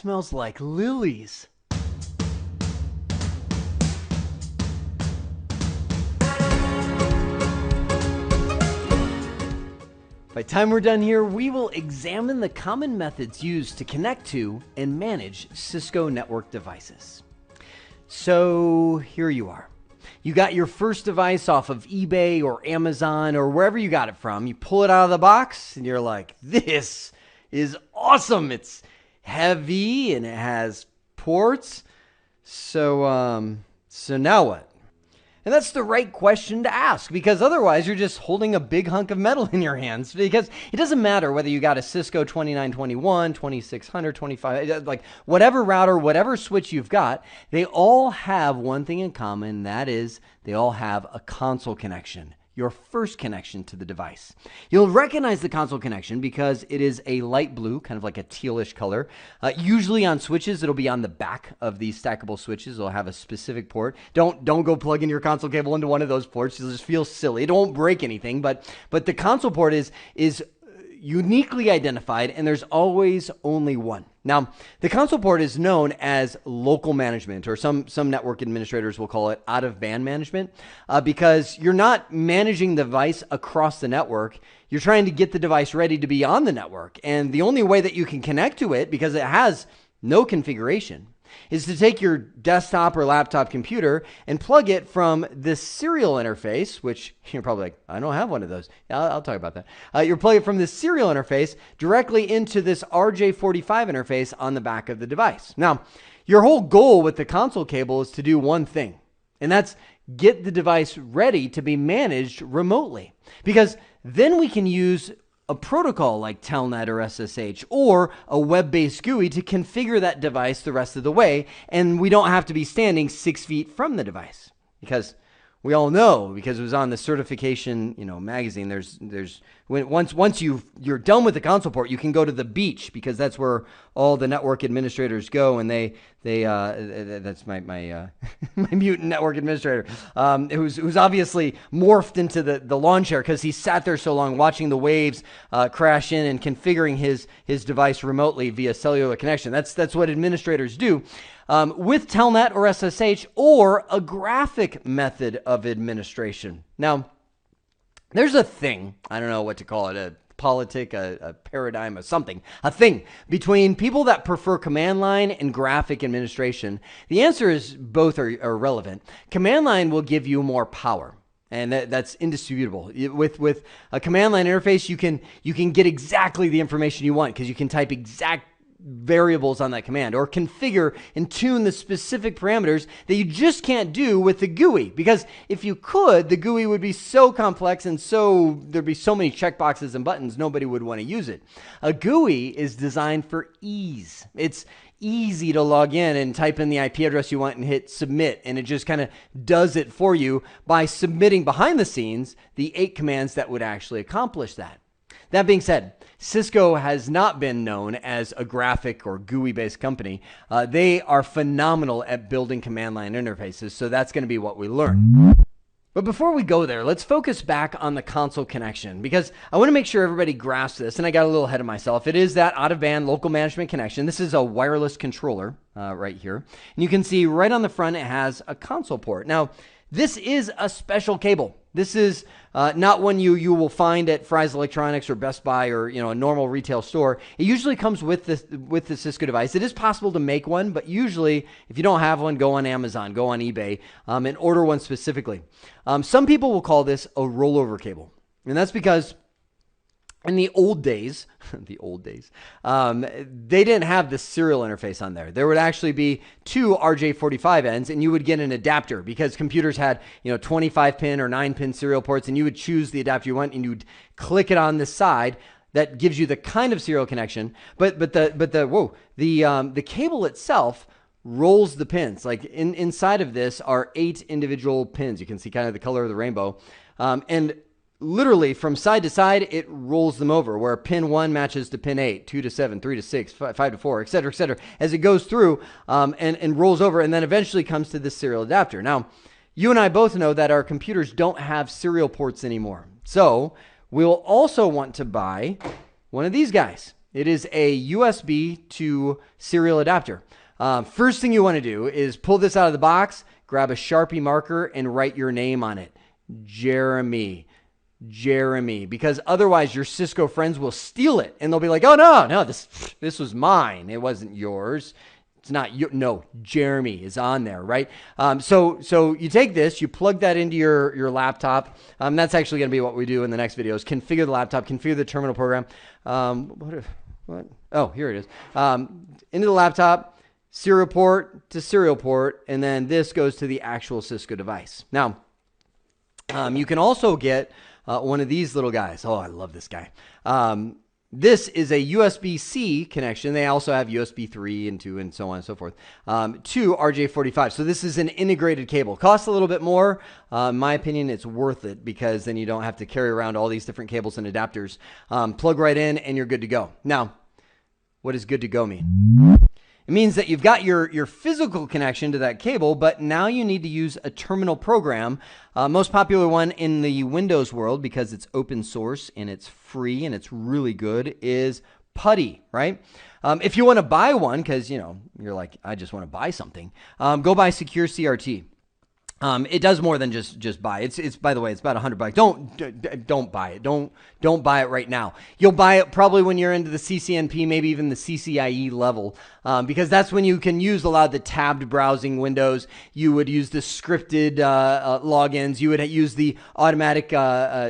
smells like lilies. By the time we're done here, we will examine the common methods used to connect to and manage Cisco network devices. So here you are. You got your first device off of eBay or Amazon or wherever you got it from. You pull it out of the box and you're like, this is awesome. It's heavy and it has ports. So now what? And that's the right question to ask, because otherwise you're just holding a big hunk of metal in your hands, because it doesn't matter whether you got a Cisco 2921, 2600, 25, like whatever router, whatever switch you've got, they all have one thing in common. That is, they all have a console connection. Your first connection to the device. You'll recognize the console connection because it is a light blue, kind of like a tealish color. Usually on switches, it'll be on the back of these stackable switches. It'll have a specific port. Don't go plug in your console cable into one of those ports. You'll just feel silly. It won't break anything, but the console port is uniquely identified, and there's always only one. Now, the console port is known as local management, or some network administrators will call it out-of-band management, because you're not managing the device across the network. You're trying to get the device ready to be on the network, and the only way that you can connect to it, because it has no configuration, is to take your desktop or laptop computer and plug it from this serial interface, which you're probably like, I don't have one of those. I'll talk about that. You're plugging it from this serial interface directly into this RJ45 interface on the back of the device. Now, your whole goal with the console cable is to do one thing, and that's get the device ready to be managed remotely, because then we can use a protocol like Telnet or SSH or a web-based GUI to configure that device the rest of the way, and we don't have to be standing 6 feet from the device, because we all know, because it was on the certification, magazine, once you're done with the console port, you can go to the beach, because that's where all the network administrators go, and that's my my mutant network administrator, who's obviously morphed into the lawn chair because he sat there so long watching the waves crash in and configuring his device remotely via cellular connection. That's what administrators do. With Telnet or SSH or a graphic method of administration. Now, there's a thing, I don't know what to call it, a politic, a paradigm, a thing between people that prefer command line and graphic administration. The answer is both are relevant. Command line will give you more power, and that's indisputable. With a command line interface, you can get exactly the information you want, because you can type exact variables on that command or configure and tune the specific parameters that you just can't do with the GUI, because if you could, the GUI would be so complex and there'd be so many checkboxes and buttons, nobody would want to use it. A GUI is designed for ease. It's easy to log in and type in the IP address you want and hit submit, and it just kind of does it for you by submitting behind the scenes the 8 commands that would actually accomplish that. That being said, Cisco has not been known as a graphic or GUI-based company. They are phenomenal at building command line interfaces, so that's going to be what we learn. But before we go there, let's focus back on the console connection, because I want to make sure everybody grasps this, and I got a little ahead of myself. It is that out-of-band local management connection. This is a wireless controller right here, and you can see right on the front it has a console port. Now, this is a special cable. This is not one you will find at Fry's Electronics or Best Buy or a normal retail store. It usually comes with the Cisco device. It is possible to make one, but usually if you don't have one, go on Amazon, go on eBay, and order one specifically. Some people will call this a rollover cable, and that's because in the old days, they didn't have the serial interface on there. There would actually be 2 RJ45 ends, and you would get an adapter, because computers had 25 pin or 9 pin serial ports, and you would choose the adapter you want, and you'd click it on the side. That gives you the kind of serial connection, but the cable itself rolls the pins. Like inside of this are 8 individual pins. You can see kind of the color of the rainbow, and literally from side to side, it rolls them over, where pin 1 matches to pin 8, 2 to 7, 3 to 6, 5 to 4, et cetera, as it goes through and rolls over, and then eventually comes to this serial adapter. Now, you and I both know that our computers don't have serial ports anymore. So we'll also want to buy one of these guys. It is a USB to serial adapter. First thing you want to do is pull this out of the box, grab a Sharpie marker, and write your name on it. Jeremy, because otherwise your Cisco friends will steal it and they'll be like, oh no, this was mine. It wasn't yours. It's not you. No, Jeremy is on there, right? So you take this, you plug that into your laptop. That's actually going to be what we do in the next video is configure the laptop, configure the terminal program. What? Oh, here it is. Into the laptop, serial port to serial port, and then this goes to the actual Cisco device. Now, you can also get one of these little guys. Oh, I love this guy. This is a USB-C connection. They also have USB 3 and 2 and so on and so forth to RJ45. So this is an integrated cable. Costs a little bit more. In my opinion, it's worth it because then you don't have to carry around all these different cables and adapters. Plug right in and you're good to go. Now, what does good to go mean? It means that you've got your physical connection to that cable, but now you need to use a terminal program. Most popular one in the Windows world, because it's open source and it's free and it's really good, is PuTTY, right? If you want to buy one, because you're like, I just want to buy something, go buy Secure CRT. It does more than just buy. It's by the way, it's about $100. Don't buy it. Don't buy it right now. You'll buy it probably when you're into the CCNP, maybe even the CCIE level, because that's when you can use a lot of the tabbed browsing windows. You would use the scripted logins. You would use the automatic. I'm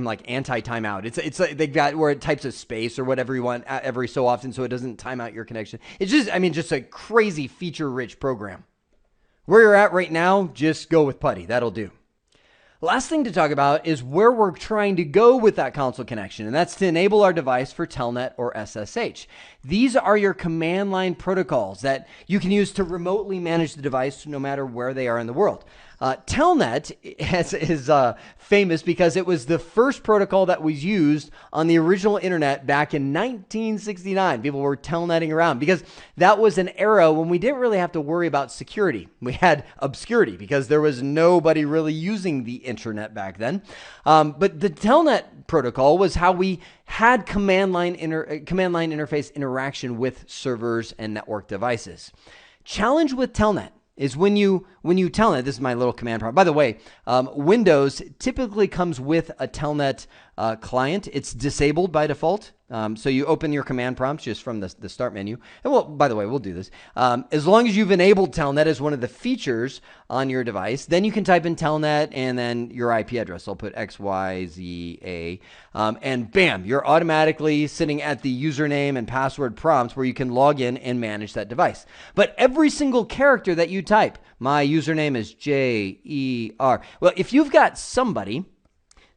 like anti-timeout. It's like they got where it types a space or whatever you want every so often, so it doesn't time out your connection. It's just a crazy feature-rich program. Where you're at right now, just go with PuTTY. That'll do. Last thing to talk about is where we're trying to go with that console connection, and that's to enable our device for Telnet or SSH. These are your command line protocols that you can use to remotely manage the device no matter where they are in the world. Telnet is famous because it was the first protocol that was used on the original internet back in 1969. People were telnetting around because that was an era when we didn't really have to worry about security. We had obscurity because there was nobody really using the internet back then. But the Telnet protocol was how we had command line interface interaction with servers and network devices. Challenge with Telnet is when you Telnet, this is my little command prompt. By the way, Windows typically comes with a Telnet client. It's disabled by default. So you open your command prompts just from the start menu. And well, by the way, we'll do this. As long as you've enabled Telnet as one of the features on your device, then you can type in Telnet and then your IP address. I'll put XYZA. And bam, you're automatically sitting at the username and password prompts where you can log in and manage that device. But every single character that you type, my username is JER. Well, if you've got somebody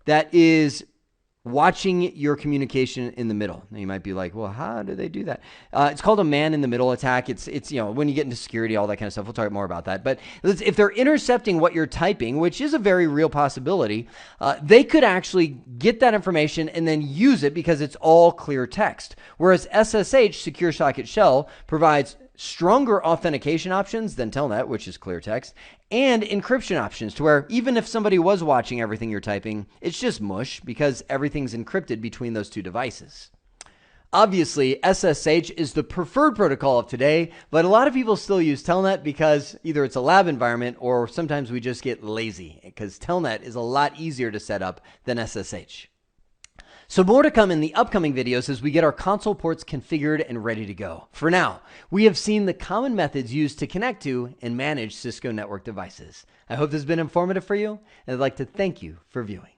that is watching your communication in the middle. Now you might be like, well, how do they do that? It's called a man-in-the-middle attack. It's when you get into security, all that kind of stuff. We'll talk more about that. But if they're intercepting what you're typing, which is a very real possibility, they could actually get that information and then use it because it's all clear text. Whereas SSH, Secure Socket Shell, provides stronger authentication options than Telnet, which is clear text, and encryption options to where even if somebody was watching everything you're typing, it's just mush because everything's encrypted between those two devices. Obviously, SSH is the preferred protocol of today, but a lot of people still use Telnet because either it's a lab environment or sometimes we just get lazy because Telnet is a lot easier to set up than SSH. So more to come in the upcoming videos as we get our console ports configured and ready to go. For now, we have seen the common methods used to connect to and manage Cisco network devices. I hope this has been informative for you, and I'd like to thank you for viewing.